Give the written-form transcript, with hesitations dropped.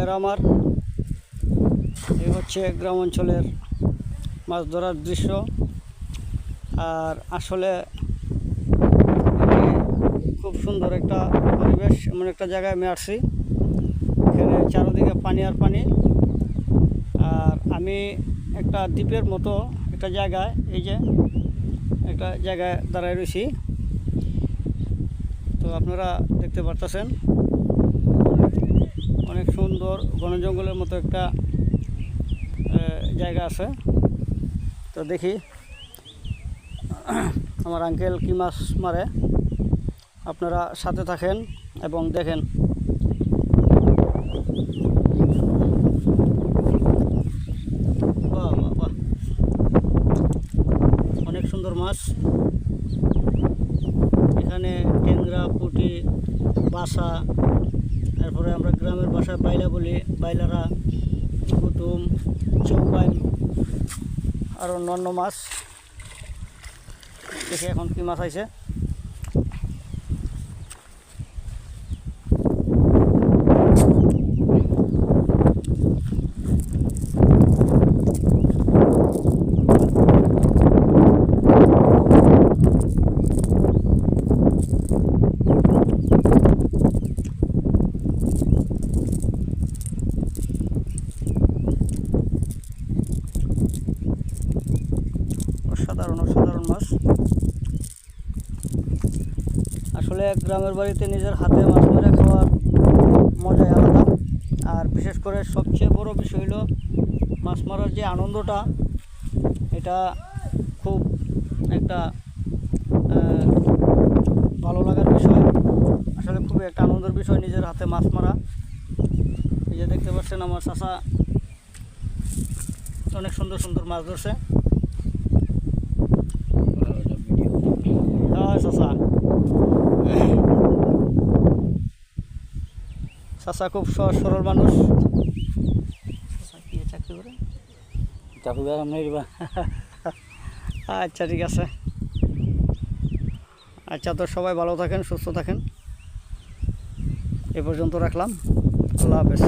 বন্ধুরা আমার, এই হচ্ছে গ্রাম অঞ্চলের মাছ ধরার দৃশ্য। আর আসলে খুব সুন্দর একটা পরিবেশ, এমন একটা জায়গায় আমি আসছি, এখানে চারদিকে পানি আর পানি। আর আমি একটা দ্বীপের মতো একটা জায়গায়, এই যে একটা জায়গায় দাঁড়ায় রয়েছি, তো আপনারা দেখতে পারতেছেন অনেক সুন্দর ঘন জঙ্গলের মতো একটা জায়গা আছে। তো দেখি আমার আঙ্কেল কি মাছ মারে, আপনারা সাথে থাকেন এবং দেখেন। বাহ বাহ বাহ, অনেক সুন্দর মাছ। এখানে ট্যাংরা, পুঁটি, বাসা, তারপরে আমরা গ্রামের ভাষায় বাইলা বলি, বাইলারা, কুতুম, চৌবাই, আর অন্যান্য মাছ। দেখি এখন কি মাছ আইছে। অসাধারণ মাছ। আসলে গ্রামের বাড়িতে নিজের হাতে মাছ মেরে খাওয়ার মজাই আলাদা। আর বিশেষ করে সবচেয়ে বড় বিষয় হলো মাছ মারার যে আনন্দটা, এটা খুব একটা ভালো লাগার বিষয়। আসলে খুবই একটা আনন্দের বিষয় নিজের হাতে মাছ মারা। এই যে দেখতে পাচ্ছেন আমার চাচা অনেক সুন্দর সুন্দর মাছ ধরছে। চাচা খুব সহজ সরল মানুষ। চাকরি করে আচ্ছা, ঠিক আছে। আচ্ছা, তো সবাই ভালো থাকেন, সুস্থ থাকেন। এ পর্যন্ত রাখলাম। আল্লাহ হাফেজ।